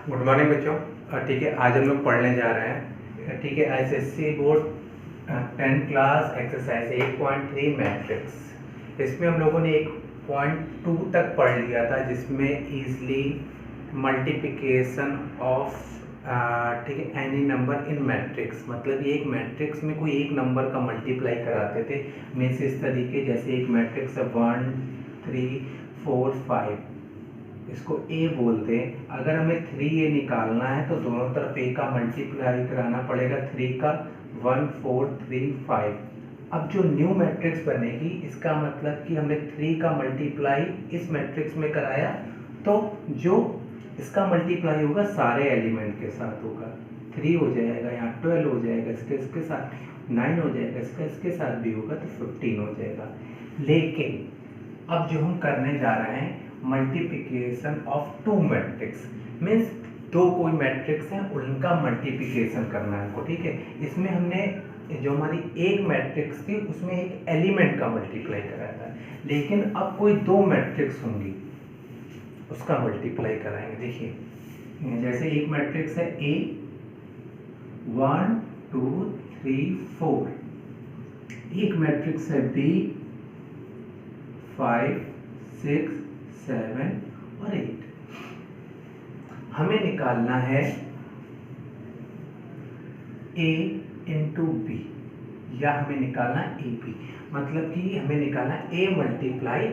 Good morning बच्चों। ठीक है, आज हम लोग पढ़ने जा रहे हैं। ठीक है, SSC board 10th class exercise 8.3 matrix. इसमें हम लोगों ने 1.2 तक पढ़ लिया था, जिसमें इजली मल्टीप्लिकेशन ऑफ ठीक है एनी नंबर इन मैट्रिक्स। मतलब ये एक मैट्रिक्स में कोई एक नंबर का मल्टीप्लाई कराते थे। मीन्स इस तरीके, जैसे एक मैट्रिक्स है 1 3 4 5, इसको ए बोलते हैं। अगर हमें 3a निकालना है तो दोनों तरफ a का मल्टीप्लाई कराना पड़ेगा 3 का, 1 4 3 5। अब जो न्यू मैट्रिक्स बनेगी, इसका मतलब कि हमने 3 का मल्टीप्लाई इस मैट्रिक्स में कराया, तो जो इसका मल्टीप्लाई होगा सारे एलिमेंट के साथ होगा। 3 हो जाएगा, यहाँ 12 हो जाएगा, इसके साथ 9 हो जाएगा, इसके साथ भी होगा तो 15 हो जाएगा। लेकिन अब जो हम करने जा रहे हैं multiplication of two matrix, means दो कोई मैट्रिक्स हैं उनका मल्टीप्लिकेशन करना है हमको। ठीक है, इसमें हमने जो हमारी एक मैट्रिक्स थी उसमें एक एलिमेंट का मल्टीप्लाई कराया था, लेकिन अब कोई दो मैट्रिक्स होंगी उसका मल्टीप्लाई कराएंगे। देखिए, जैसे एक मैट्रिक्स है ए 1 2 3 4, एक मैट्रिक्स है बी 5 6 7 और 8। हमें निकालना है a इंटू बी, या हमें निकालना है ए बी। मतलब कि हमें निकालना है a मल्टीप्लाई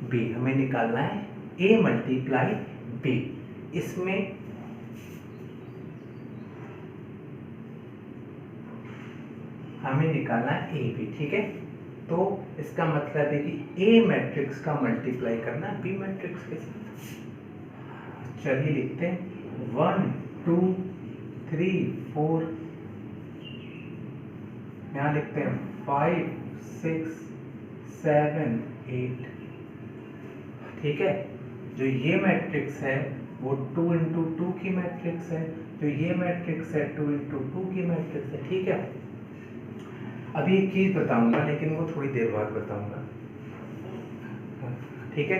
बी, हमें निकालना है a मल्टीप्लाई बी। इसमें हमें निकालना है ए बी। ठीक है, तो इसका मतलब है कि ए मैट्रिक्स का मल्टीप्लाई करना है बी मैट्रिक्स के साथ। चलिए लिखते हैं 1 2 3 4, यहाँ लिखते हैं 5 6 7 8। ठीक है, जो ये मैट्रिक्स है वो 2 इंटू 2 की मैट्रिक्स है, जो ये मैट्रिक्स है 2 इंटू 2 की मैट्रिक्स है। ठीक है, अभी एक चीज बताऊंगा, लेकिन वो थोड़ी देर बाद बताऊंगा। ठीक है,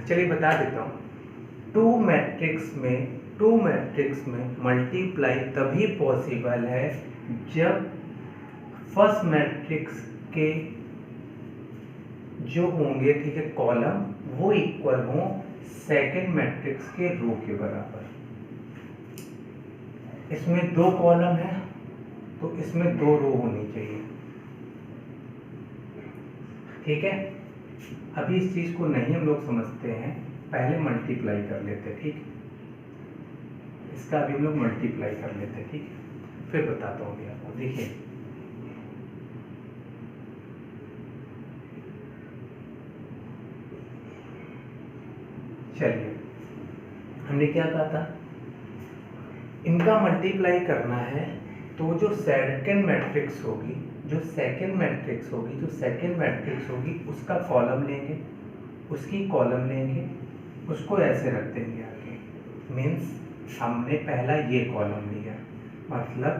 चलिए बता देता हूँ। टू मैट्रिक्स में मल्टीप्लाई तभी पॉसिबल है जब फर्स्ट मैट्रिक्स के जो होंगे, ठीक है, कॉलम, वो इक्वल हो सेकेंड मैट्रिक्स के रो के बराबर। इसमें दो कॉलम है तो इसमें दो रो होनी चाहिए। ठीक है, अभी इस चीज को नहीं हम लोग समझते हैं, पहले मल्टीप्लाई कर लेते हैं। ठीक, इसका अभी हम लोग मल्टीप्लाई कर लेते हैं। ठीक है, फिर बताता हूँ आपको। देखिए, चलिए, हमने क्या कहा था, इनका मल्टीप्लाई करना है तो जो सेकंड मैट्रिक्स होगी, जो सेकंड मैट्रिक्स होगी उसका कॉलम लेंगे, उसकी कॉलम लेंगे, उसको ऐसे रख देंगे आगे। मीन्स हमने पहला ये कॉलम लिया, मतलब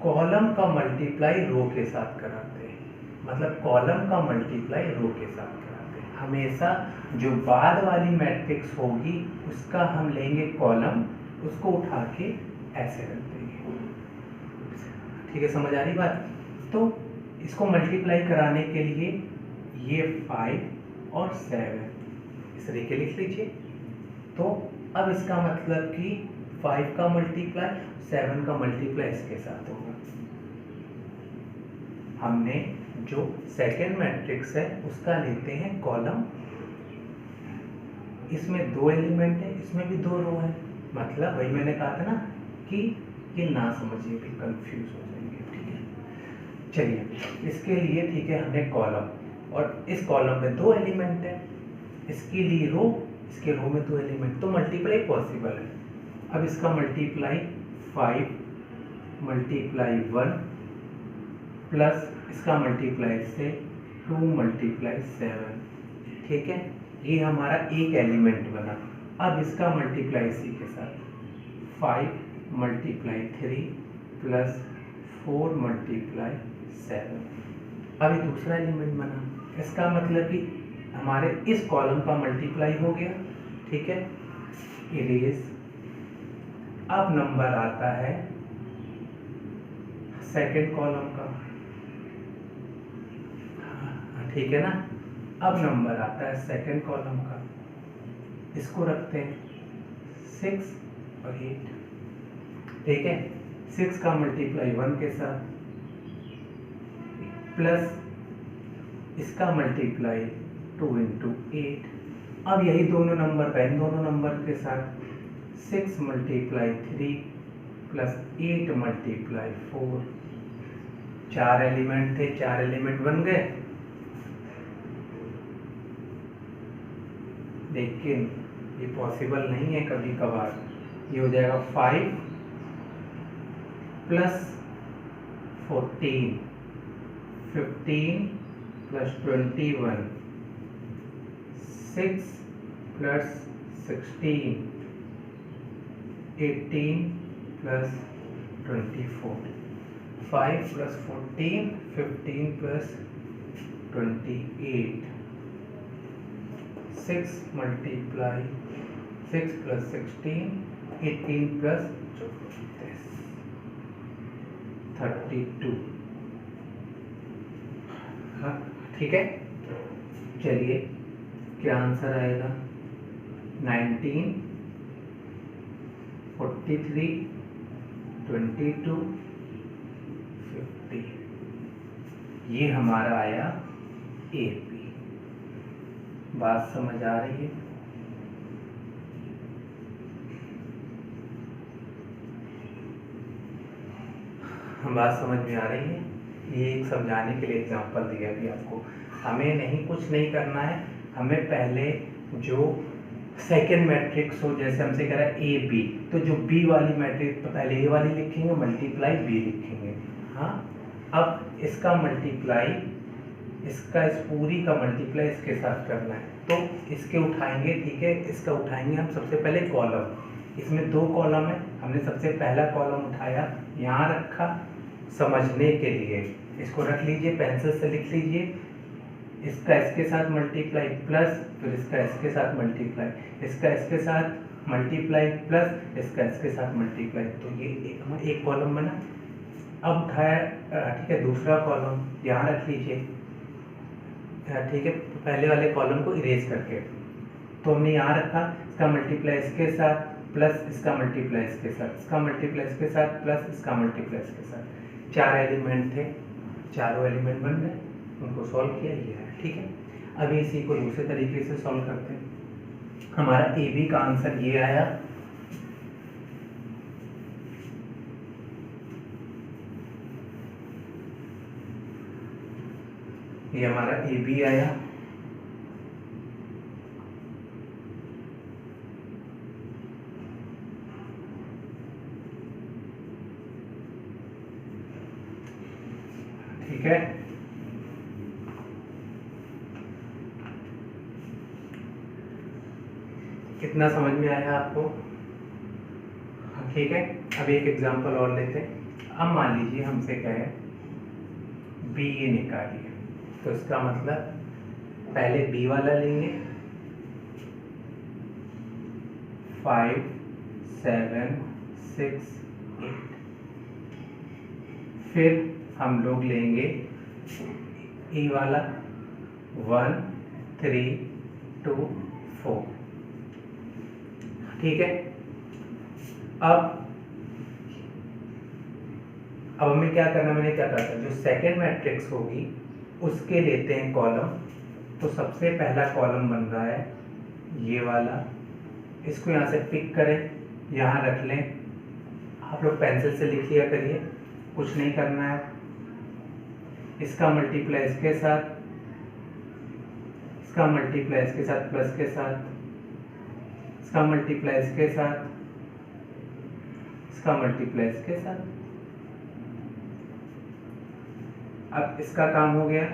कॉलम का मल्टीप्लाई रो के साथ कराते हैं, मतलब कॉलम का मल्टीप्लाई रो के साथ कराते हैं। हमेशा जो बाद वाली मैट्रिक्स होगी उसका हम लेंगे कॉलम, उसको उठा के ऐसे रख देंगे। ठीक है, समझ आ रही बात? तो इसको मल्टीप्लाई कराने के लिए ये 5 और 7 इस तरीके लिख लीजिए। तो अब इसका मतलब कि 5 का मल्टीप्लाई 7 का मल्टीप्लाई इसके साथ होगा। हमने जो सेकेंड मैट्रिक्स है उसका लेते हैं कॉलम, इसमें दो एलिमेंट है, इसमें भी दो रो है। मतलब वही मैंने कहा था ना कि ये ना समझिए, भी कंफ्यूज हो जाएंगे। ठीक है, चलिए इसके लिए, ठीक है, हमने कॉलम, और इस कॉलम में दो एलिमेंट है, इसके लिए रो, इसके रो में दो एलिमेंट, तो मल्टीप्लाई पॉसिबल है। अब इसका मल्टीप्लाई 5 मल्टीप्लाई 1 प्लस इसका मल्टीप्लाई से 2 मल्टीप्लाई 7। ठीक है, ये हमारा एक एलिमेंट बना। अब इसका मल्टीप्लाई इसी के साथ 5 मल्टीप्लाई 3 प्लस 4 मल्टीप्लाई 7। अब ये दूसरा एलिमेंट बना। इसका मतलब कि हमारे इस कॉलम का मल्टीप्लाई हो गया, ठीक है, इरेज। अब नंबर आता है सेकंड कॉलम का, ठीक है ना। अब नंबर आता है सेकंड कॉलम का, इसको रखते हैं 6 और 8, ठीक है। 6 का मल्टीप्लाई 1 के साथ प्लस इसका मल्टीप्लाई 2 इंटू 8। अब यही दोनों नंबर का इन दोनों नंबर के साथ 6 मल्टीप्लाई 3 प्लस 8 मल्टीप्लाई 4। 4 एलिमेंट थे, 4 एलिमेंट बन गए, लेकिन ये पॉसिबल नहीं है कभी कभार। ये हो जाएगा 5 plus 14, 15 plus 21, 6 plus 16, 18 plus 24, 5 plus 14, 15 plus 28, 6 multiply 6 plus 16, 18 plus 32। हाँ ठीक है, चलिए क्या आंसर आएगा? 19, 43, 22, 50। ये हमारा आया AP। बात समझ आ रही है? बात समझ में आ रही है? ये एक समझाने के लिए एग्जांपल दिया भी आपको। हमें नहीं, कुछ नहीं करना है, हमें पहले जो सेकेंड मैट्रिक्स हो, जैसे हमसे कह रहा है AB, तो जो B वाली मैट्रिक्स पहले A वाली लिखेंगे, मल्टीप्लाई B लिखेंगे। हाँ, अब इसका मल्टीप्लाई, इसका इस पूरी का मल्टीप्लाई इसके साथ करना है, तो इसके उठाएंगे, ठीक है। इसका उठाएंगे हम सबसे पहले कॉलम, इसमें 2 कॉलम है, हमने सबसे पहला कॉलम उठाया, यहाँ रखा समझने के लिए। इसको रख लीजिए, पेंसिल से लिख लीजिए, इसका इसके साथ मल्टीप्लाई प्लस, फिर इसका इसके साथ मल्टीप्लाई, इसका इसके साथ मल्टीप्लाई प्लस इसका इसके साथ मल्टीप्लाई, तो ये एक कॉलम बना। अब उठाया, ठीक है, दूसरा कॉलम यहाँ रख लीजिए, ठीक है, पहले वाले कॉलम को इरेज करके, तो हमने यहाँ रखा, इसका मल्टीप्लाई इसके साथ प्लस इसका मल्टीप्लाई इसके साथ, इसका मल्टीप्लाई इसके साथ प्लस इसका मल्टीप्लाई इसके साथ। 4 एलिमेंट थे, चारों एलिमेंट बन गए, उनको सॉल्व किया, ये है, ठीक है। अभी इसी को दूसरे तरीके से सॉल्व करते हैं। हमारा AB का आंसर ये आया, ये हमारा AB आया, ठीक है। कितना समझ में आया आपको? ठीक है, अब एक एग्जांपल और लेते हैं। अब मान लीजिए हमसे कहे BA निकालिए, तो इसका मतलब पहले B वाला लेंगे, 5, 7, 6, 8, फिर हम लोग लेंगे E वाला 1, 3, 2, 4, ठीक है। अब हमें क्या करना, मैंने क्या कहा था, जो सेकेंड मैट्रिक्स होगी उसके लेते हैं कॉलम। तो सबसे पहला कॉलम बन रहा है ये वाला, इसको यहाँ से पिक करें, यहाँ रख लें। आप लोग पेंसिल से लिख लिया करिए, कुछ नहीं करना है। इसका मल्टीप्लाई इसके साथ, इसका मल्टीप्लाई इसके साथ प्लस के साथ, इसका मल्टीप्लाई इसके साथ, इसका मल्टीप्लाई इसके साथ। अब इसका काम हो गया,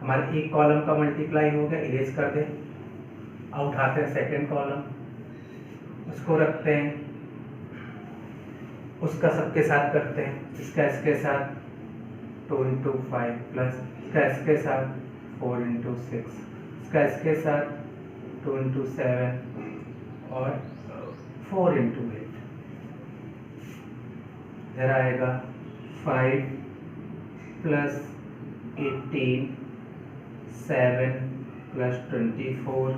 हमारे एक कॉलम का मल्टीप्लाई हो गया, इरेज कर दें। अब उठाते हैं सेकंड कॉलम, उसको रखते हैं, उसका सबके साथ करते हैं, इसका इसके साथ 2 इंटू 5 प्लस इसका इसके साथ 4 इंटू 6, इसका इसके साथ 2 इंटू 7 और 4 इंटू 8, इधर आएगा 5 plus 18, 7 plus 24,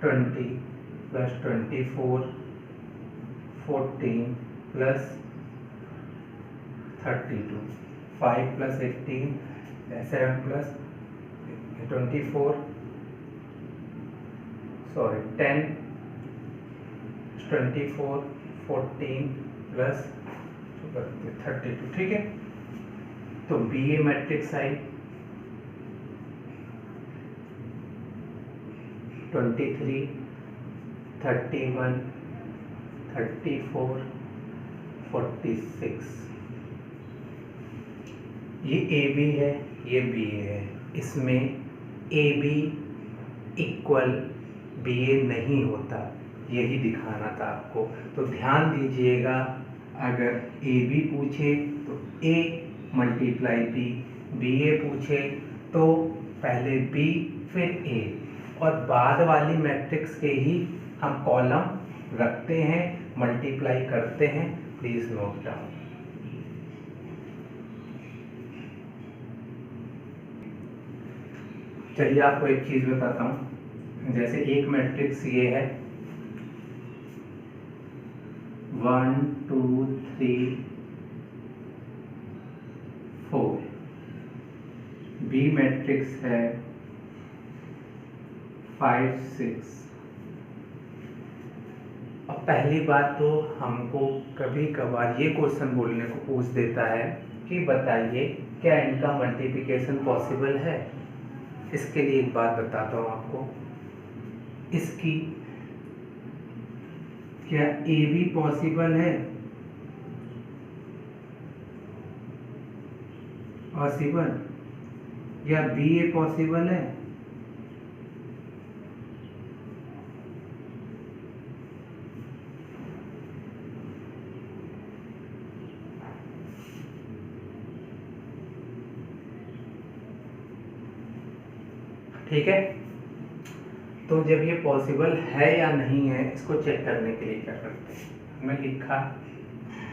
20 plus 24, 14 plus 32, 5 plus 18, 7 plus 24, sorry 10, 24, 14 plus 32, ठीक है। तो बी ए मैट्रिक्स आई 23, 31, 34, 46, ये ए बी है, ये बी ए है। इसमें ए बी इक्वल बी ए नहीं होता, यही दिखाना था आपको। तो ध्यान दीजिएगा, अगर ए बी पूछे तो ए मल्टीप्लाई बी, बी ए पूछे तो पहले बी फिर ए, और बाद वाली मैट्रिक्स के ही हम कॉलम रखते हैं, मल्टीप्लाई करते हैं। Please note down. चलिए आपको एक चीज बताता हूं, जैसे एक मैट्रिक्स ये है 1 2 3 4, बी मैट्रिक्स है 5 6। अब पहली बात तो हमको कभी कभार ये क्वेश्चन बोलने को पूछ देता है कि बताइए क्या इनका मल्टीप्लिकेशन पॉसिबल है। इसके लिए एक बात बताता हूँ आपको, इसकी क्या ए बी पॉसिबल है? पॉसिबल, या बी ए पॉसिबल है? ठीक है, तो जब ये पॉसिबल है या नहीं है, इसको चेक करने के लिए क्या करते हैं, हमें लिखा,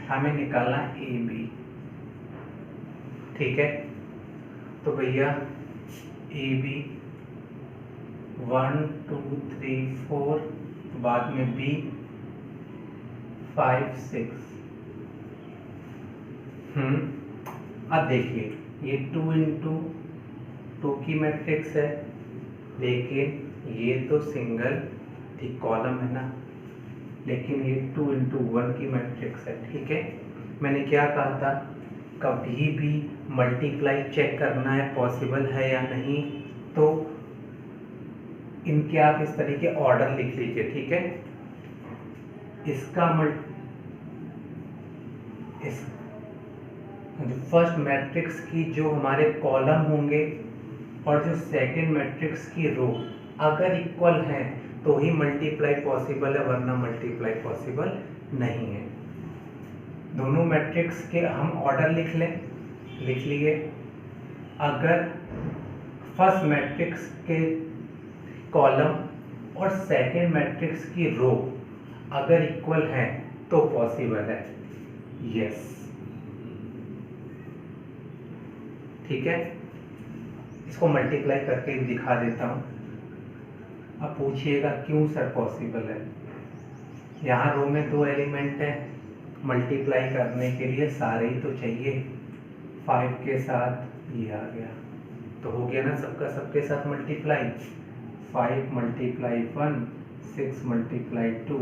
हमें निकालना ए बी। ठीक है, तो भैया ए बी 1 2 3 4, बाद में बी 5 6। अब देखिए ये 2 इंटू 2 की मैट्रिक्स है, लेकिन ये तो सिंगल ठीक कॉलम है ना, लेकिन ये 2 इंटू 1 की मैट्रिक्स है। ठीक है, मैंने क्या कहा था, कभी भी मल्टीप्लाई चेक करना है पॉसिबल है या नहीं, तो इनके आप इस तरीके ऑर्डर लिख लीजिए। ठीक है, इसका फर्स्ट मैट्रिक्स की जो हमारे कॉलम होंगे और जो सेकंड मैट्रिक्स की रो अगर इक्वल हैं तो ही मल्टीप्लाई पॉसिबल है, वरना मल्टीप्लाई पॉसिबल नहीं है। दोनों मैट्रिक्स के हम ऑर्डर लिख लिए। अगर फर्स्ट मैट्रिक्स के कॉलम और सेकंड मैट्रिक्स की रो अगर इक्वल हैं तो पॉसिबल है, यस। ठीक है, इसको मल्टीप्लाई करके दिखा देता हूँ। अब पूछिएगा क्यों सर पॉसिबल है। यहाँ रो में 2 एलिमेंट है, मल्टीप्लाई करने के लिए सारे ही तो चाहिए। 5 के साथ ये आ गया तो हो गया ना सबका सबके साथ मल्टीप्लाई। 5 मल्टीप्लाई 1, 6 मल्टीप्लाई 2,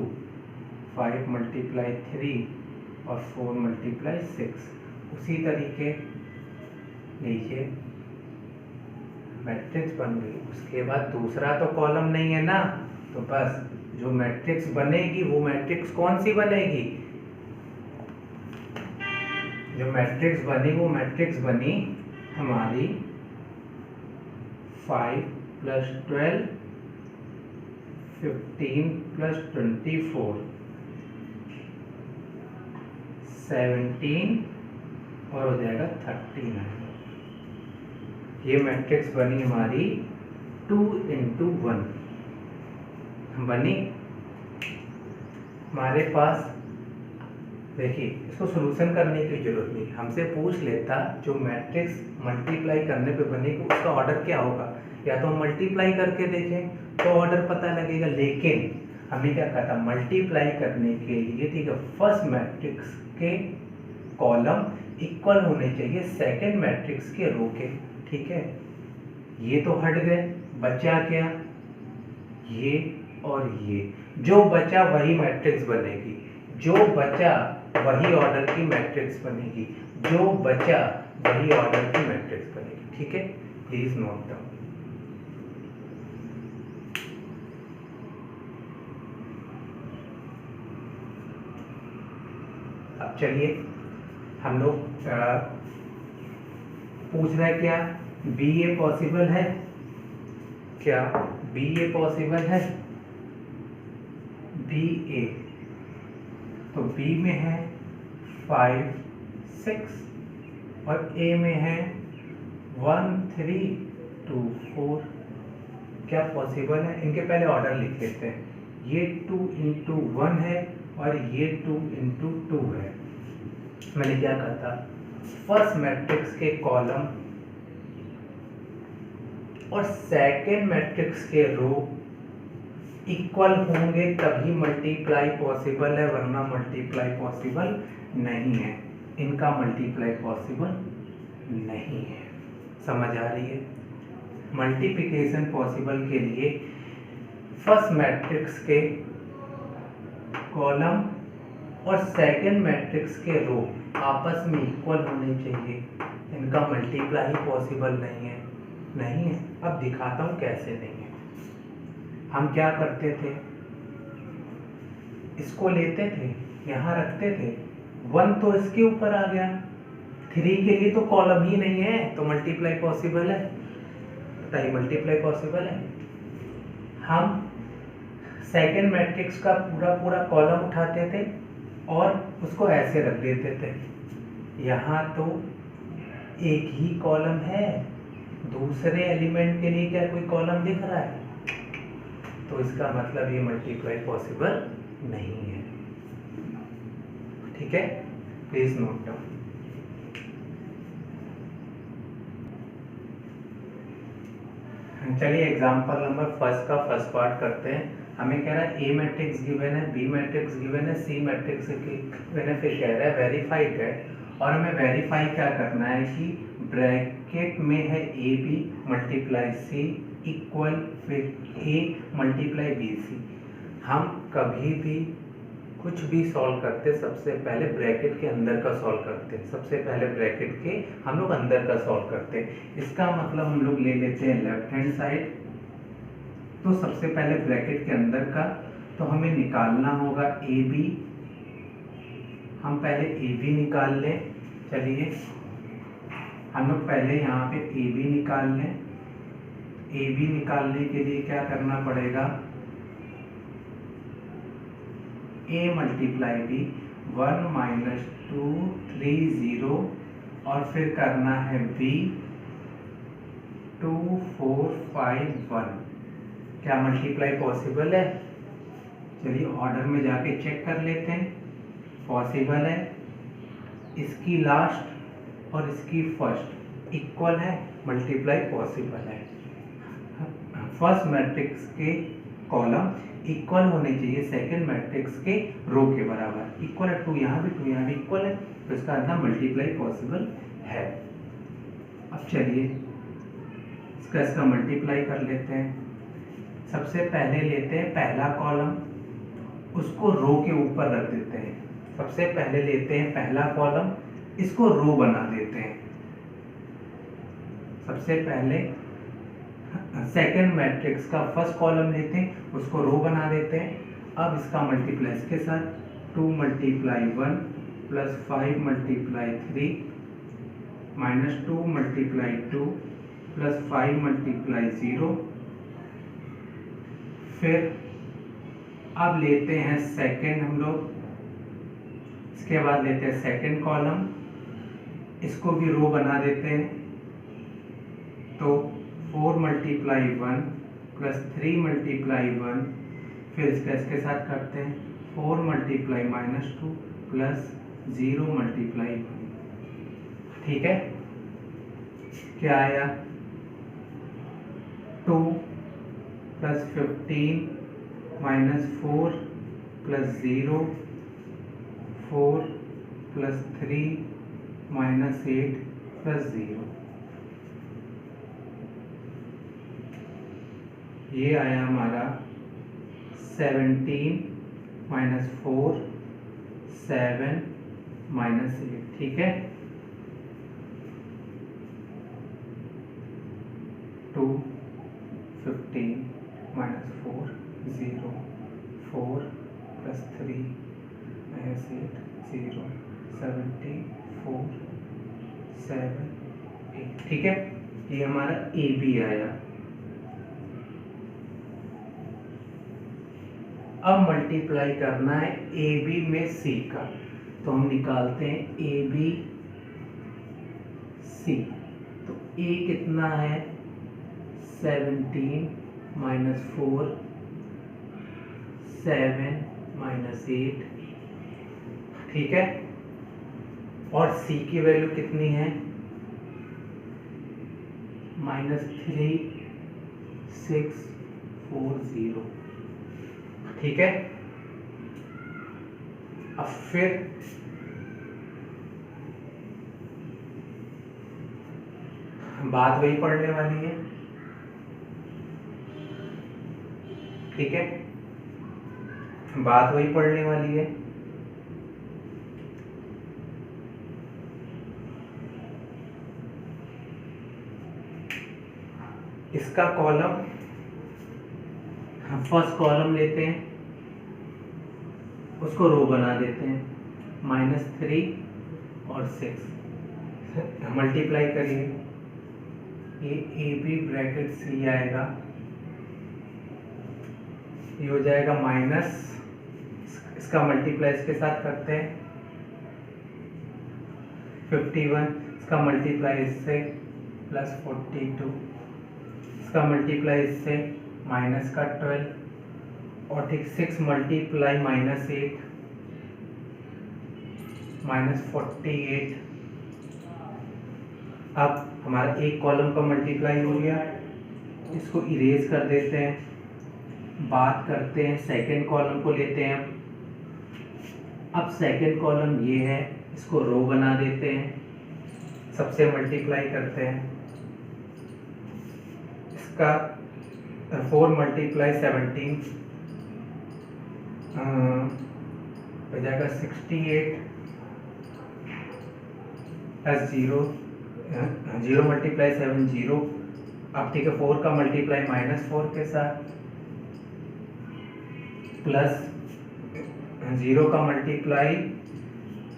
5 मल्टीप्लाई 3 और 4 मल्टीप्लाई 6। उसी तरीके लीजिए मैट्रिक्स बन गई। उसके बाद दूसरा तो कॉलम नहीं है ना, तो बस जो मैट्रिक्स बनेगी वो मैट्रिक्स कौन सी बनेगी, जो मैट्रिक्स बनी वो मैट्रिक्स बनी हमारी 5 + 12, 15 + 24, 17 और हो जाएगा 39। ये मैट्रिक्स बनी हमारी 2 into 1 बनी हमारे पास। देखिए इसको सोल्यूशन करने की जरूरत नहीं, हमसे पूछ लेता जो मैट्रिक्स मल्टीप्लाई करने पे बनेगी उसका ऑर्डर क्या होगा, या तो हम मल्टीप्लाई करके देखें तो ऑर्डर पता लगेगा, लेकिन हमने क्या कहा था मल्टीप्लाई करने के लिए, ठीक है, फर्स्ट मैट्रिक्स के कॉलम इक्वल होने चाहिए सेकंड मैट्रिक्स के रो के, ठीक है। ये तो हट गए, बचा क्या, ये और ये, जो बचा वही मैट्रिक्स बनेगी, जो बचा वही ऑर्डर की मैट्रिक्स बनेगी, जो बचा वही ऑर्डर की मैट्रिक्स बनेगी, ठीक है। Please note down. अब चलिए हम लोग पूछ रहे हैं क्या बी ए पॉसिबल है, क्या बी ए पॉसिबल है, बी ए, तो बी में है 5 6 और ए में है 1 3 2 4, क्या पॉसिबल है। इनके पहले ऑर्डर लिख लेते हैं, ये 2 into 1 है और ये 2 into 2 है। मैंने क्या कहा था फर्स्ट मैट्रिक्स के कॉलम और सेकेंड मैट्रिक्स के रो इक्वल होंगे तभी मल्टीप्लाई पॉसिबल है, वरना मल्टीप्लाई पॉसिबल नहीं है, इनका मल्टीप्लाई पॉसिबल नहीं है। समझ आ रही है। मल्टीप्लिकेशन पॉसिबल के लिए फर्स्ट मैट्रिक्स के कॉलम और सेकेंड मैट्रिक्स के रो आपस में इक्वल होने चाहिए, इनका मल्टीप्लाई पॉसिबल नहीं है, नहीं है। अब दिखाता हूँ कैसे नहीं है। हम क्या करते थे, इसको लेते थे यहाँ रखते थे, 1 तो इसके ऊपर आ गया, 3 के लिए तो कॉलम ही नहीं है, तो मल्टीप्लाई पॉसिबल है, बताइए मल्टीप्लाई पॉसिबल है। हम सेकेंड मैट्रिक्स का पूरा कॉलम उठाते थे और उसको ऐसे रख देते थे, यहाँ तो एक ही कॉलम है, दूसरे एलिमेंट के लिए क्या कोई कॉलम दिख रहा है, तो इसका मतलब ये मल्टीप्लाई पॉसिबल नहीं है, ठीक है। Please note down. चलिए एग्जांपल नंबर फर्स्ट का फर्स्ट पार्ट करते हैं। हमें कह रहा है ए मैट्रिक्स गिवन है, बी मैट्रिक्स गिवन है, सी मैट्रिक्स गिवन है, फिर कह रहा है वेरीफाई दैट, और हमें वेरीफाई क्या करना है कि ब्रैकेट में है A B multiply C equal फिर ए मल्टीप्लाई बी सी। हम कभी भी कुछ भी सॉल्व करते सबसे पहले ब्रैकेट के अंदर का सॉल्व करते हैं, सबसे पहले ब्रैकेट के हम लोग अंदर का सॉल्व करते हैं। इसका मतलब हम लोग ले लेते हैं लेफ्ट हैंड साइड, तो सबसे पहले ब्रैकेट के अंदर का, तो हमें निकालना होगा ए बी, हम पहले ए बी निकाल लें। चलिए हम लोग पहले यहाँ पे ए बी निकाल लें। ए बी निकालने के लिए क्या करना पड़ेगा, a मल्टीप्लाई बी 1 - 2 3 0 और फिर करना है b 2 4 5 1। क्या मल्टीप्लाई पॉसिबल है? चलिए ऑर्डर में जाके चेक कर लेते हैं, पॉसिबल है। इसकी लास्ट और इसकी फर्स्ट इक्वल है, मल्टीप्लाई पॉसिबल है। फर्स्ट मैट्रिक्स के कॉलम इक्वल होने चाहिए सेकंड मैट्रिक्स के रो के बराबर, इक्वल है, 2 यहाँ भी 2 यहाँ भी इक्वल है, तो इसका मतलब मल्टीप्लाई पॉसिबल है। अब चलिए इसका मल्टीप्लाई कर लेते हैं। सबसे पहले लेते हैं पहला कॉलम, उसको रो के ऊपर रख देते हैं। सबसे पहले लेते हैं पहला कॉलम, इसको रो बना देते हैं। सबसे पहले सेकंड मैट्रिक्स का फर्स्ट कॉलम लेते हैं, उसको रो बना देते हैं। अब इसका मल्टीप्लाई इसके साथ 2 × 1 + 5 × 3 -2 × 2 + 5 × 0। फिर अब लेते हैं सेकंड हम लोग, इसके बाद लेते हैं सेकंड कॉलम, इसको भी रो बना देते हैं। तो 4 मल्टीप्लाई 1 प्लस 3 मल्टीप्लाई 1, फिर इसका इसके साथ करते हैं 4 मल्टीप्लाई -2 प्लस 0 मल्टीप्लाई 1। ठीक है, क्या आया 2 प्लस 15 -4 प्लस 0, 4 प्लस 3 -8 प्लस 0। ये आया हमारा 17 -4 7 -8। ठीक है, 2 15 -4 0 4 प्लस 3 -8 0 17 4 7 8। ठीक है, ये हमारा ए बी आया। अब मल्टीप्लाई करना है ए बी में सी का, तो हम निकालते हैं ए बी सी। तो ए कितना है 17 -4 7 -8। ठीक है, और सी की वैल्यू कितनी है -3 6 4 0। ठीक है, अब फिर बात वही पढ़ने वाली है। ठीक है, बात वही पढ़ने वाली है। इसका कॉलम, हम फर्स्ट कॉलम लेते हैं, उसको रो बना देते हैं, -3 और 6 मल्टीप्लाई करिए, ये ए बी ब्रैकेट सी आएगा, ये हो जाएगा माइनस, इसका मल्टीप्लाई इसके साथ करते हैं 51, इसका मल्टीप्लाई इससे प्लस 42, इसका मल्टीप्लाई इससे माइनस का 12, और ठीक 6 मल्टीप्लाई -8 -48। अब हमारा एक कॉलम का मल्टीप्लाई हो गया, इसको इरेज कर देते हैं। बात करते हैं सेकंड कॉलम को लेते हैं। अब सेकंड कॉलम ये है, इसको रो बना देते हैं, सबसे मल्टीप्लाई करते हैं। इसका 4 मल्टीप्लाई 17 हो जाएगा 68 प्लस 0 0 मल्टीप्लाई 7 0। अब ठीक है, 4 का मल्टीप्लाई -4 के साथ प्लस 0 का मल्टीप्लाई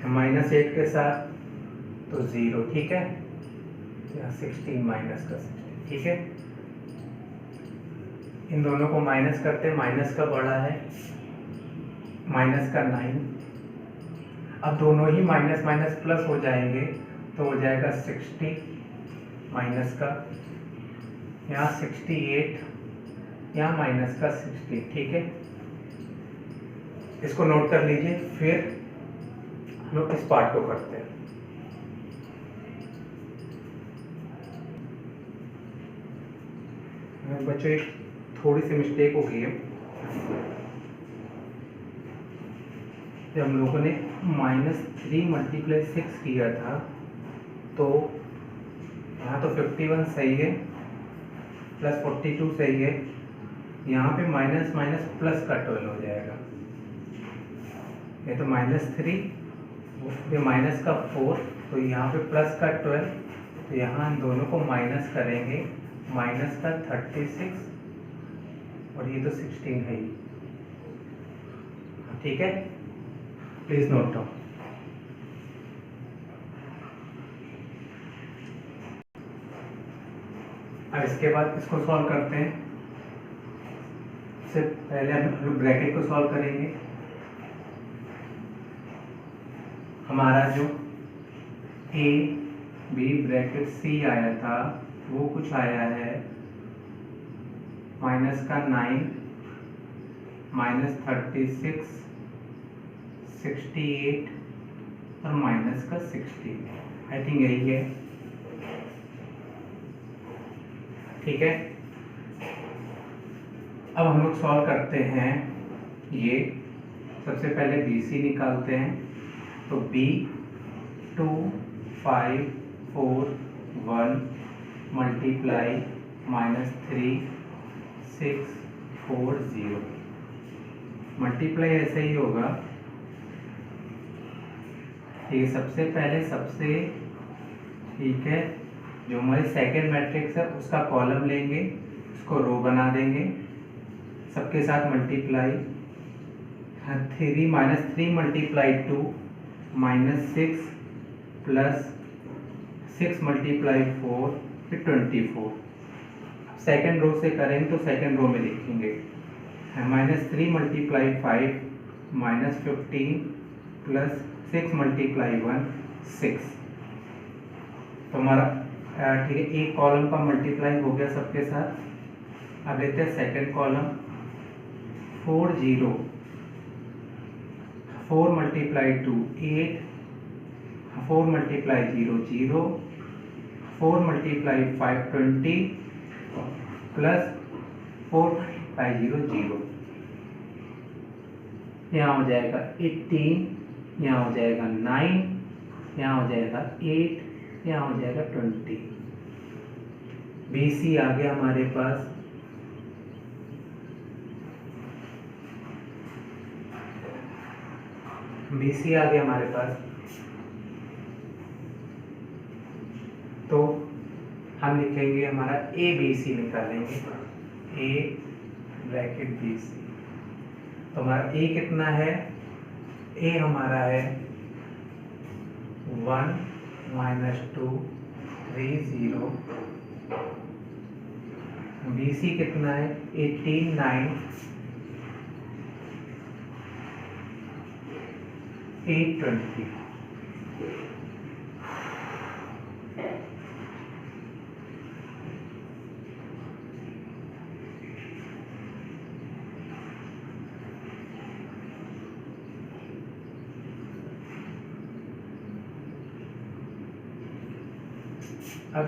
-8 के साथ, तो 0। ठीक है, 16 माइनस का 16। ठीक है, इन दोनों को माइनस करते हैं, माइनस का बड़ा है माइनस का 9। अब दोनों ही माइनस माइनस प्लस हो जाएंगे, तो हो जाएगा 60 माइनस का, यहाँ 68, यहाँ माइनस का 60। ठीक है, इसको नोट कर लीजिए। फिर हम लोग इस पार्ट को करते हैं। बच्चों एक थोड़ी सी मिस्टेक हो गई है, जब हम लोगों ने -3 मल्टीप्लाई 6 किया था, तो यहाँ तो 51 सही है, प्लस 42 सही है, यहाँ पे माइनस माइनस प्लस का 12 हो जाएगा। ये तो -3, ये माइनस का 4, तो यहाँ पे प्लस का 12, तो यहाँ इन दोनों को माइनस करेंगे, माइनस का 36, और ये तो 16 है ही। ठीक है, प्लीज नोट डाउन। अब इसके बाद इसको सॉल्व करते हैं। इससे पहले हम लोग ब्रैकेट को सॉल्व करेंगे। हमारा जो ए बी ब्रैकेट सी आया था, वो कुछ आया है माइनस का 9, माइनस 36, 68 और माइनस का 60। आई थिंक यही है। ठीक है, अब हम लोग सॉल्व करते हैं। ये सबसे पहले BC निकालते हैं, तो B 2 5 4 1 मल्टीप्लाई माइनस 3 6 4 0। मल्टीप्लाई ऐसे ही होगा। ठीक है, सबसे पहले ठीक है, जो हमारी सेकेंड मैट्रिक्स है उसका कॉलम लेंगे, उसको रो बना देंगे, सबके साथ multiply 3 minus 3 multiply 2 minus 6 plus 6 multiply 4 फिर 24। सेकेंड रो से करेंगे तो सेकेंड रो में लिखेंगे minus 3 multiply 5 minus 15 plus 6 multiply 1 6। तो हमारा ठीक है, एक कॉलम का मल्टीप्लाई हो गया सबके साथ। अब लेते हैं second column 4 0 4 multiply 2 8 4 multiply 0 0 4 multiply 5 20 plus 4 multiply 0 0। यहाँ हो जाएगा 18, यहाँ हो जाएगा 9, यहाँ हो जाएगा 8, यहाँ हो जाएगा 20। BC आ गया हमारे पास। BC आ गया हमारे पास, तो हम लिखेंगे हमारा ABC निकालेंगे, A ब्रैकेट BC। तो हमारा A कितना है? A हमारा है 1 माइनस 2 3 0। BC कितना है? 18 9 8 20। अब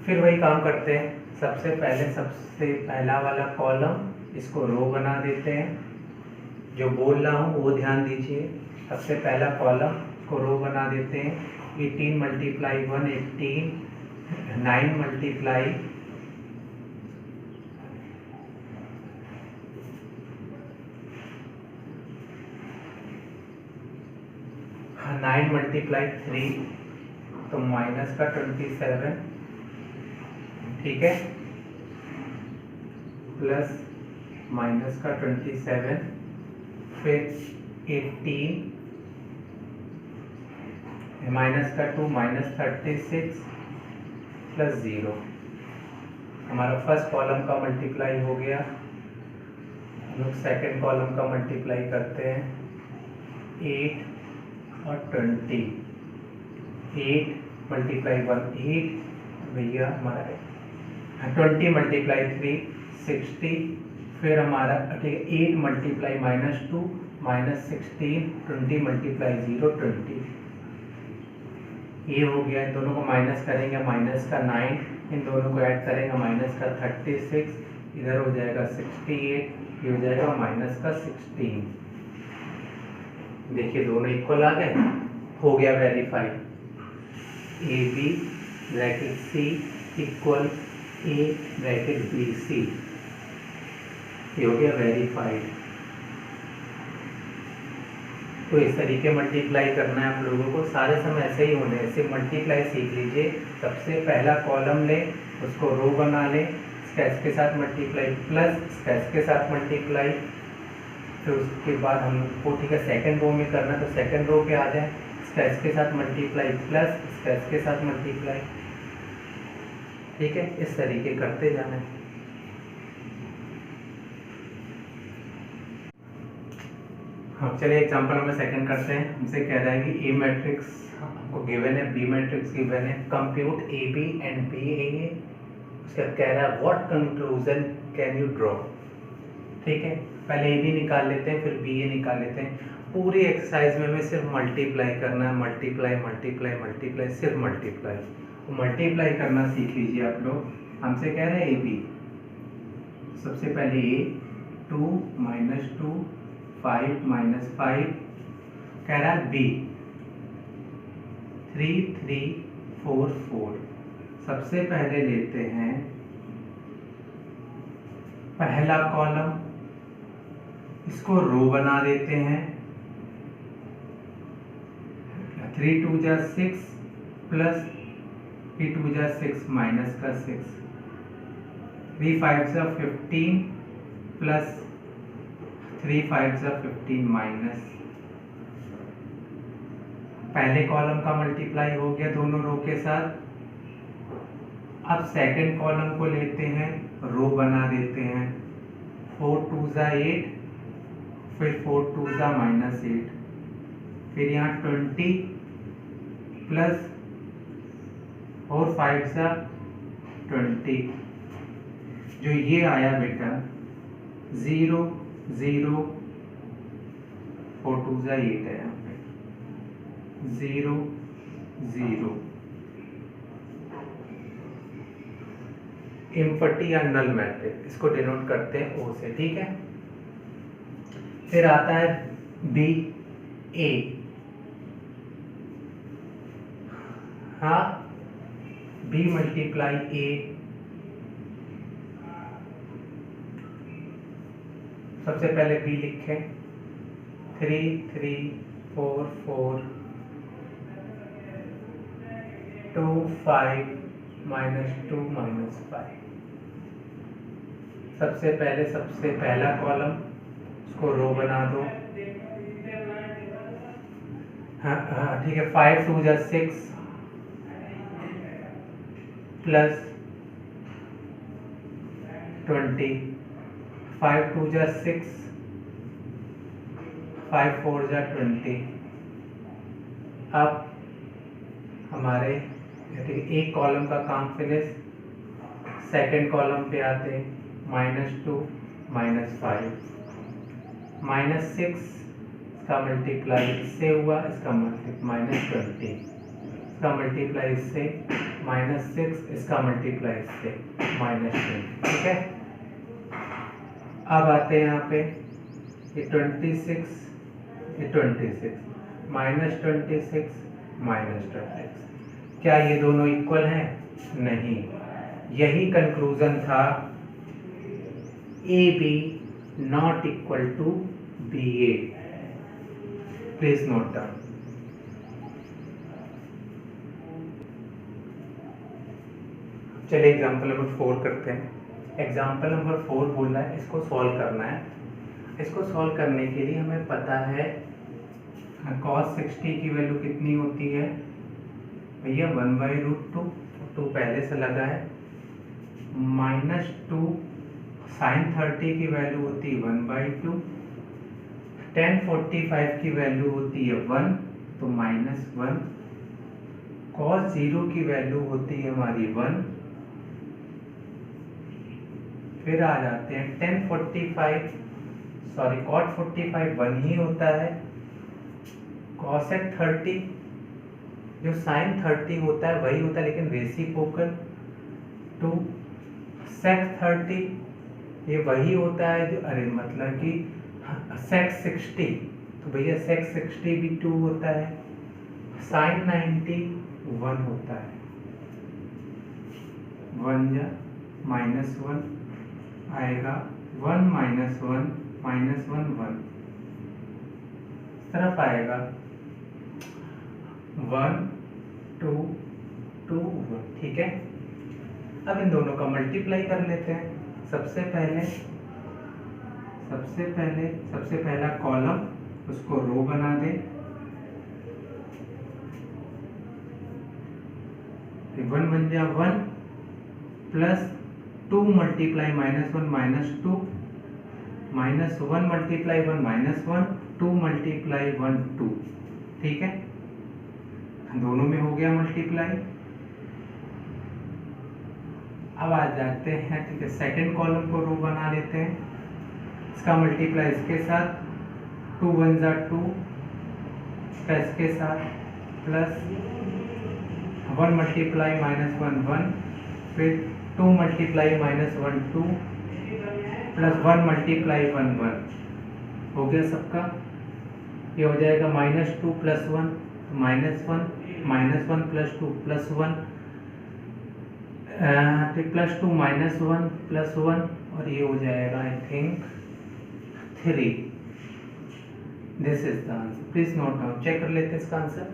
फिर वही काम करते हैं। सबसे पहला वाला कॉलम इसको रो बना देते हैं। जो बोल रहा हूँ वो ध्यान दीजिए। सबसे पहला कॉलम को रो बना देते हैं। 18 मल्टीप्लाई 1 18, 9 मल्टीप्लाई 9 मल्टीप्लाई 3 तो माइनस का 27, ठीक है, प्लस माइनस का 27, फिर 18 माइनस का 2 माइनस 36 प्लस 0। हमारा फर्स्ट कॉलम का मल्टीप्लाई हो गया। हम लोग सेकेंड कॉलम का मल्टीप्लाई करते हैं। 8 और 20, 8 मल्टीप्लाई 1 8 भैया हमारा 20 मल्टीप्लाई 3 60, फिर हमारा ठीक है 8 मल्टीप्लाई माइनस 2 माइनस 16, 20 मल्टीप्लाई 0 20। ये हो गया। इन दोनों को माइनस करेंगे, माइनस का 9, इन दोनों को ऐड करेंगे, माइनस का 36, इधर हो जाएगा 68, ये हो जाएगा माइनस का 16। देखिए दोनों इक्वल आ गए, हो गया verify. AB bracket C equal A bracket BC, ये हो गया वेरीफाइड। तो इस तरीके मल्टीप्लाई करना है आप लोगों को। सारे समय ऐसे ही होने, ऐसे मल्टीप्लाई सीख लीजिए। सबसे पहला कॉलम ले, उसको रो बना ले, स्केच के साथ मल्टीप्लाई प्लस स्केच के साथ मल्टीप्लाई। फिर उसके बाद हमको ठीक है सेकंड रो में करना, तो सेकंड रो पे आ जाए, स्केच के साथ मल्टीप्लाई प्लस स्केच के साथ मल्टीप्लाई। ठीक है, इस तरीके करते जाना है। हाँ चलिए एग्जांपल नंबर सेकंड करते हैं। हमसे कह रहा है कि ए मैट्रिक्स हमको गिवन है बी मैट्रिक्स गिवन है, compute A B and B A, उसके बाद कह रहा है what conclusion can you draw. ठीक है, पहले ए बी निकाल लेते हैं, फिर बी ए निकाल लेते हैं। पूरी एक्सरसाइज में हमें सिर्फ मल्टीप्लाई करना है, मल्टीप्लाई मल्टीप्लाई मल्टीप्लाई, सिर्फ मल्टीप्लाई। तो मल्टीप्लाई करना सीख लीजिए आप लोग। हमसे कह रहे हैं ए बी, सबसे पहले ए 2 माइनस 2 5 माइनस 5, कह रहा है बी 3 3 4 4। सबसे पहले लेते हैं पहला कॉलम, इसको रो बना देते हैं। 3 2 जा 6 प्लस 3 2 जा 6 माइनस का 6, 3 5 जा 15 प्लस 3 5 जा 15 माइनस। पहले कॉलम का मल्टीप्लाई हो गया दोनों रो के साथ। अब सेकंड कॉलम को लेते हैं, रो बना देते हैं। 4 2 जा 8, फिर 4 2 जा माइनस 8, फिर यहाँ 20 प्लस 4 5 जा 20। जो ये आया बेटा 0 0, 4 2 जा 8 है यहाँ पे, 0 0। इम्पटी या नल मैट्रिक्स, इसको डिनोट करते हैं ओ से। ठीक है, फिर आता है बी ए। हाँ, बी मल्टीप्लाई ए, सबसे पहले बी लिखें 3 3 4 4 2 5 माइनस 2 माइनस 5। सबसे पहला कॉलम, उसको रो बना दो। हाँ ठीक है, 5 2 जा 6 प्लस 20, 5 2 जा 6, 5 4 जा 20। अब हमारे एक कॉलम का काम फिनिश। सेकंड कॉलम पे आते हैं, -2 -5 -6, इसका मल्टीप्लाई इससे हुआ, इसका -20, इसका मल्टीप्लाई इससे -6, इसका मल्टीप्लाई इससे -20। ठीक है, अब आते हैं यहाँ पे ये 26, ये 26, -26 -26। क्या ये दोनों इक्वल हैं? नहीं। यही कंक्लूजन था, A B not equal to B A. Please note down. चलिए एग्जाम्पल नंबर 4 करते हैं। एग्जाम्पल नंबर 4 बोला है, इसको सॉल्व करना है। इसको सॉल्व करने के लिए हमें पता है cos 60 की वैल्यू कितनी होती है भैया, 1/√2, 2 पहले से लगा है, -2 sin 30 की वैल्यू होती है 1/2, tan 45 की वैल्यू होती है 1, तो -1, cos 0 की वैल्यू होती है हमारी 1। फिर आ जाते हैं cot 45 1 ही होता है, cosec 30 जो sin 30 होता है वही होता है, लेकिन रेसिप्रोकल टू sec 30 ये वही होता है जो, अरे मतलब कि sec 60, तो भैया sec 60 भी 2 होता है, sin 90 1 होता है, 1 जा -1 आएगा, 1 -1 -1 1, इस तरफ आएगा 1 2 2 1। ठीक है, अब इन दोनों का मल्टीप्लाई कर लेते हैं। सबसे पहला कॉलम, उसको रो बना दें। 1 बन जा 1 प्लस 2 मल्टीप्लाई -1 -2, -1 मल्टीप्लाई 1 -1, 2 मल्टीप्लाई 1 2। ठीक है, दोनों में हो गया मल्टीप्लाई। अब आ जाते हैं, ठीक है, सेकंड कॉलम को रो बना लेते हैं। इसका मल्टीप्लाई इसके साथ, 2 1 जा 2, इसका इसके साथ, प्लस 1 मल्टीप्लाई -1 1, फिर 2 मल्टीप्लाई -1 2, प्लस 1 मल्टीप्लाई 1 1। हो गया सबका। ये हो जाएगा -2 + 1, -1, -1 + 2 + 1, +2 -1 + 1, और ये हो जाएगा I think 3। This is the answer. Please note down, check कर लेते हैं इसका आंसर।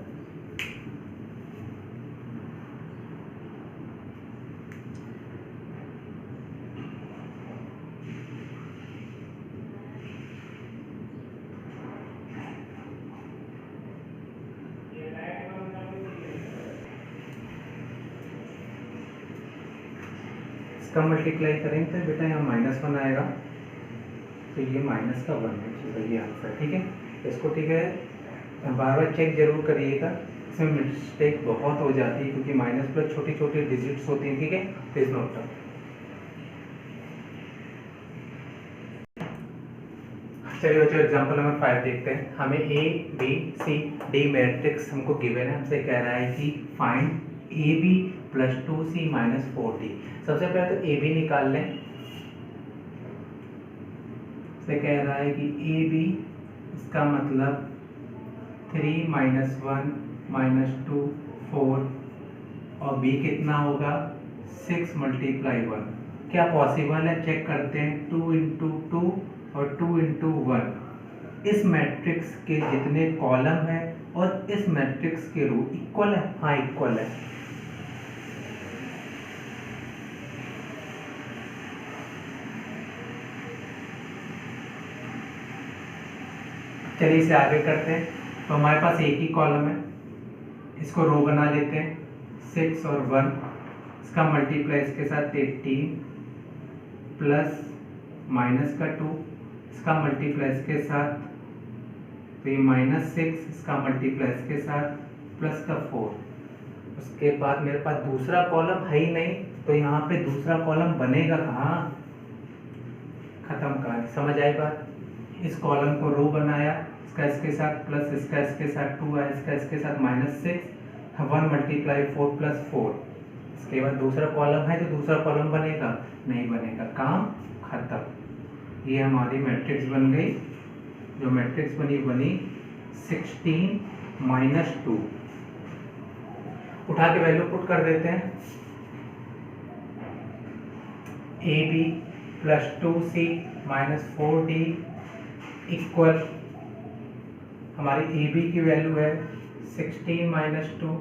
इसका मल्टीप्लाई करेंगे तो बेटा यहाँ -1 आएगा, तो ये माइनस का 1 है, ये आंसर। ठीक है, इसको ठीक है बार बार चेक जरूर करिएगा, इसमें मिस्टेक बहुत हो जाती है क्योंकि माइनस प्लस छोटी छोटी डिजिट्स होती हैं। ठीक है, प्लीज नोट डाउन। चलिए बच्चों, एग्जांपल नंबर 5 देखते हैं। हमें A B C D matrix हमको गिवन है। हमसे कह रहा है कि find A B + 2c - 4d। सबसे पहले तो ए बी निकाल लें। से कह रहा है कि ए बी, इसका मतलब 3 - 1 - 2 4, और बी कितना होगा 6 × 1। क्या पॉसिबल है, चेक करते हैं। 2 × 2 और 2 × 1। इस मैट्रिक्स के जितने कॉलम है और इस मैट्रिक्स के रो इक्वल है। हाँ, इक्वल है। चलिए इसे आगे करते हैं। तो हमारे पास एक ही कॉलम है, इसको रो बना लेते हैं। 6 और 1, इसका मल्टीप्लाई इसके साथ 18, प्लस माइनस का 2, इसका मल्टीप्लाई इसके साथ, तो ये -6, इसका मल्टीप्लाई इसके साथ, प्लस का 4। उसके बाद मेरे पास दूसरा कॉलम है ही नहीं, तो यहाँ पे दूसरा कॉलम बनेगा कहाँ, खत्म कहानी। समझ आई बात। इस कॉलम को रो बनाया, इसका इसके साथ प्लस, इसका इसके साथ 2 है, इसका इसके साथ -6, 1 × 4 + 4। इसके बाद दूसरा कॉलम है, तो दूसरा कॉलम बनेगा नहीं, बनेगा, काम खत्म। ये हमारी मैट्रिक्स बन गई। जो मैट्रिक्स बनी 16 - 2। उठा के वैल्यू पुट कर देते हैं। A B + 2c - 4d equal, हमारी ए बी की वैल्यू है 16 - 2,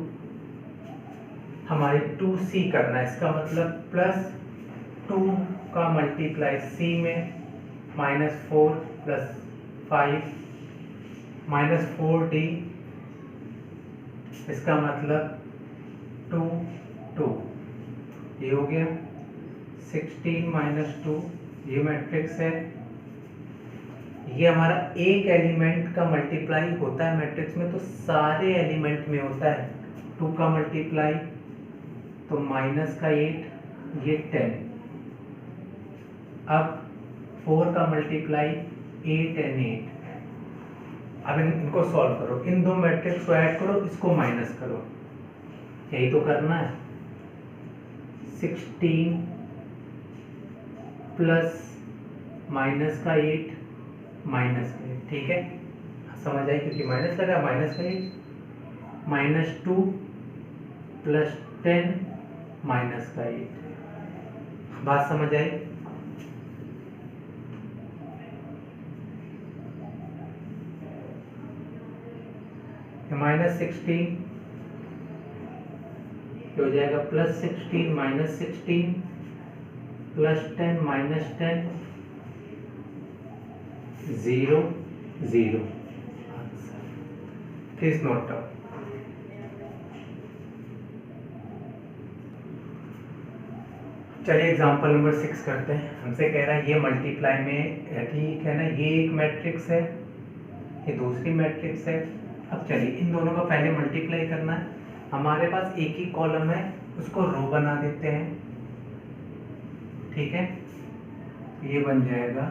हमारी 2c करना है। इसका मतलब +2 का मल्टीप्लाई c में, -4 + 5 -4d, इसका मतलब 2 2। ये हो गया 16 - 2। ये मैट्रिक्स है। ये हमारा एक एलिमेंट का मल्टीप्लाई होता है मैट्रिक्स में, तो सारे एलिमेंट में होता है। 2 का मल्टीप्लाई तो -8, ये 10। अब 4 का मल्टीप्लाई 8 and 8। अब इनको सॉल्व करो, इन दो मैट्रिक्स को ऐड करो, इसको माइनस करो, यही तो करना है। 16 प्लस -8 -8, ठीक है, समझ आई, क्योंकि माइनस लगा, -8 -2 + 10 -8। बात समझ आई। -16 हो जाएगा +16 -16 +10 -10 0 0। Please note down. चलिए एग्जांपल नंबर 6 करते हैं। हमसे कह रहा है ये मल्टीप्लाई में, ठीक है ना, ये एक मैट्रिक्स है, ये दूसरी मैट्रिक्स है। अब चलिए इन दोनों का पहले मल्टीप्लाई करना है। हमारे पास एक ही कॉलम है, उसको रो बना देते हैं, ठीक है। ये बन जाएगा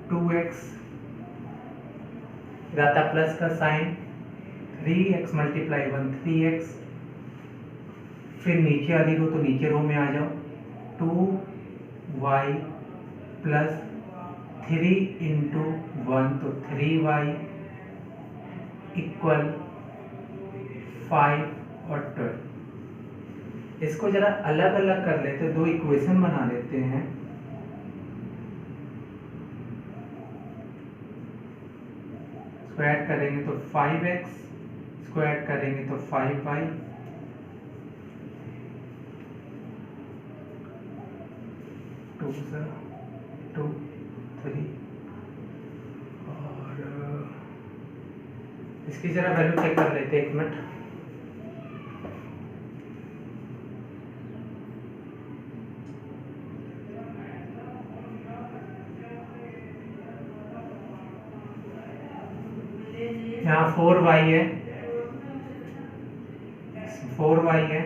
2x, रहता प्लस का साइन, 3x मल्टीप्लाई 1 3x, फिर नीचे वाली रो तो नीचे रो में आ जाओ, 2y प्लस 3 इंटू 1 तो 3y इक्वल 5 और 12। इसको जरा अलग अलग कर लेते हैं, दो इक्वेशन बना लेते हैं। स्क्वायर करेंगे तो 5x, स्क्वायर करेंगे तो 5y, 2 2 3, और इसकी जरा वैल्यू चेक कर लेते हैं, 1 मिनट। यहाँ 4y है, 4y है,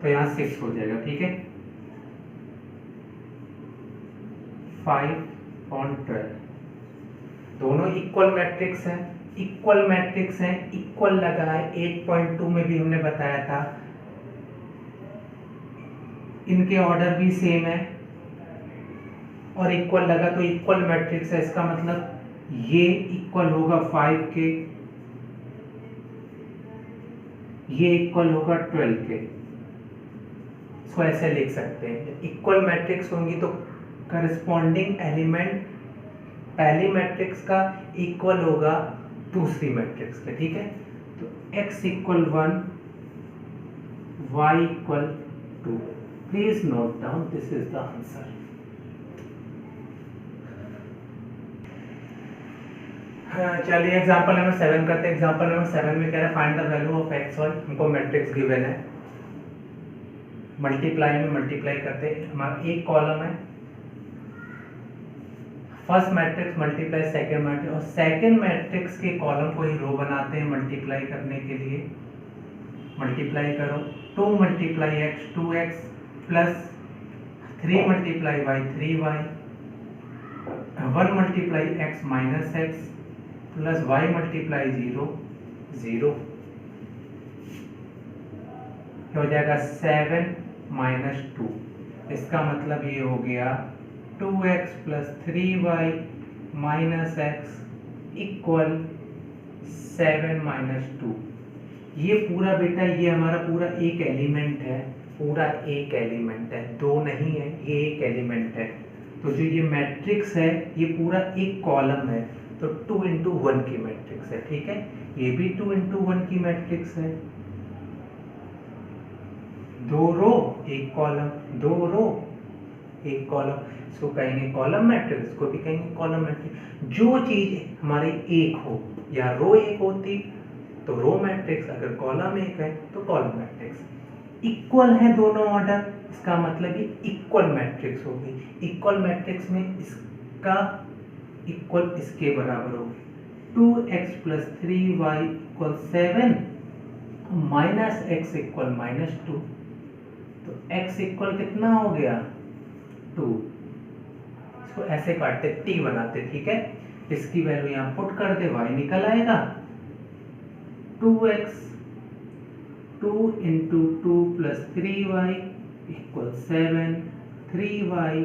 तो यहाँ 6 हो जाएगा, ठीक है। 5 और 12 दोनों इक्वल मैट्रिक्स हैं, इक्वल मैट्रिक्स हैं, इक्वल लगा है। 8.2 में भी हमने बताया था, इनके ऑर्डर भी सेम है और इक्वल लगा तो इक्वल मैट्रिक्स है। इसका मतलब ये इक्वल होगा 5 के, ये इक्वल होगा 12 के। इसको ऐसे लिख सकते हैं, इक्वल मैट्रिक्स होंगी तो करस्पॉन्डिंग एलिमेंट पहली मैट्रिक्स का इक्वल होगा दूसरी मैट्रिक्स के, ठीक है। तो x equal 1, y equal 2। Please note down, this is the answer. चलिए एग्जांपल नंबर 7 करते हैं। एग्जांपल नंबर 7 में कह रहा है find the value of x1। हमको मैट्रिक्स गिवन है, मल्टीप्लाई में मल्टीप्लाई करते हैं। हमारा एक कॉलम है, first matrix multiply second matrix, और सेकंड मैट्रिक्स के कॉलम को ही रो बनाते हैं मल्टीप्लाई करने के लिए। मल्टीप्लाई करो, 2 multiply x 2x plus 3 multiply y 3y, 1 multiply x minus x plus y multiply 0 0। हो जाएगा 7 माइनस 2। इसका मतलब ये हो गया 2x plus 3y minus x equal 7 minus 2। ये पूरा बेटा, ये हमारा पूरा एक एलिमेंट है, पूरा एक एलिमेंट है, दो नहीं है, ये एक एलिमेंट है। तो जो ये मैट्रिक्स है ये पूरा एक कॉलम है, तो 2 इंटू 1 की मैट्रिक्स है, ठीक है। ये भी 2 इंटू 1 की मैट्रिक्स है, 2 रो एक कॉलम, 2 रो एक कॉलम। इसको कहेंगे कॉलम मैट्रिक्स, इसको भी कहेंगे कॉलम मैट्रिक्स। जो चीज हमारी एक हो या रो एक होती तो रो मैट्रिक्स, अगर कॉलम एक है तो कॉलम मैट्रिक्स। इक्वल है दोनों ऑर्डर, इसका मतलब ये इक्वल मैट्रिक्स होगी। इक्वल मैट्रिक्स में इसका इक्वल इसके बराबर होगी। 2x plus 3y equal 7 minus x equal minus 2। तो x इक्वल कितना हो गया 2। इसको ऐसे काटते t बनाते, ठीक है। इसकी वैल्यू यहाँ पुट कर दे, y निकल आएगा 2x 2 into 2 plus 3y equal 7, 3y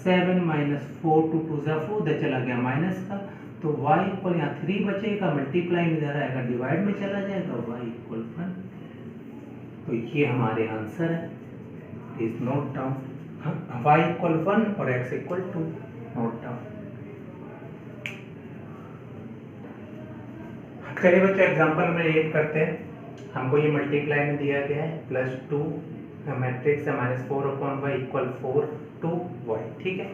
7 minus 4 2 2 4 दे चला गया माइनस का, तो y इक्वल यहाँ 3 बचेगा, मल्टीप्लाई में इधर आएगा डिवाइड में चला जाएगा, y इक्वल 1। तो ये हमारे आंसर है, please note down. y equal 1 और x इक्वल 2, नोट डाउन। चलिए बच्चों एग्जांपल में 8 करते हैं। हमको ये मल्टीप्लाई में दिया गया है प्लस 2 मैट्रिक्स है माइनस 4/y इक्वल 4 2y, ठीक है।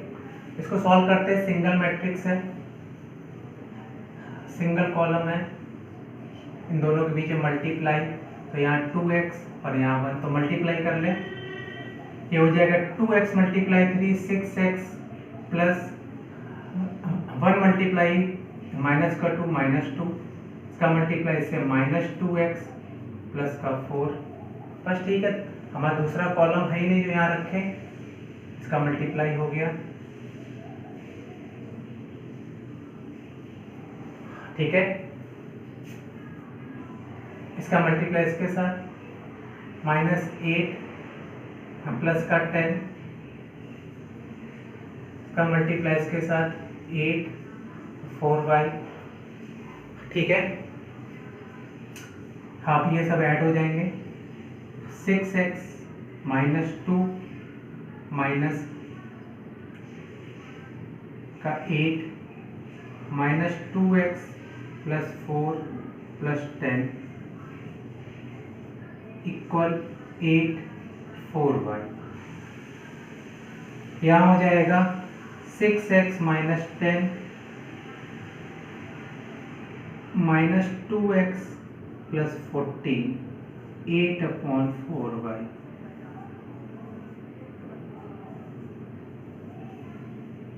इसको सॉल्व करते हैं। सिंगल मैट्रिक्स है, सिंगल कॉलम है, इन दोनों के बीच में मल्टीप्लाई, तो यहाँ 2x और यहाँ 1, तो मल्टीप्लाई कर लें। ये हो जाएगा 2x multiply 3 6x plus 1 multiply minus का 2 माइनस 2, इसका मल्टीप्लाई इससे -2x प्लस का 4, बस ठीक है। हमारा दूसरा कॉलम है ही नहीं जो यहाँ रखे, इसका मल्टीप्लाई हो गया, ठीक है। इसका मल्टीप्लाई इसके साथ -8 प्लस का 10, इसका मल्टीप्लाई इसके साथ 8 4y, ठीक है। अब ये सब ऐड हो जाएंगे, 6x -2 माइनस का 8 -2x plus 4 plus 10 equal 8 4y। यहाँ हो जाएगा 6x - 10 -2x प्लस 14 8/4y।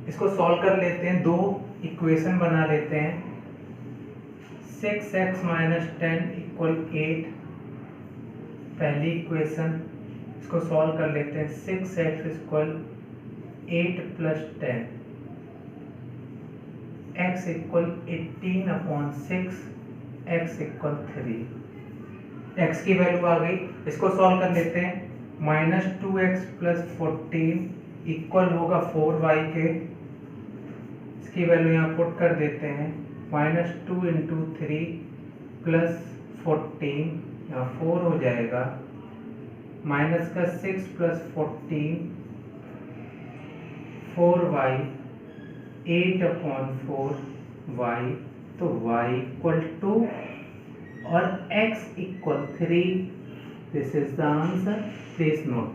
इसको सॉल्व कर लेते हैं, दो इक्वेशन बना लेते हैं। 6x - 10 इक्वल 8, पहली इक्वेशन, इसको सॉल्व कर लेते हैं। 6x equal 8 plus 10, x equal 18/6, x equal 3। x की वैल्यू आ गई, इसको सॉल्व कर लेते हैं। -2x प्लस 14 इक्वल होगा 4y के, इसकी वैल्यू यहाँ पुट कर देते हैं। -2 × 3 प्लस 14, यहाँ 4 हो जाएगा, माइनस का 6 प्लस 14 4y 8/4y, तो y इक्वल 2 और x equal 3। This is the answer, please note.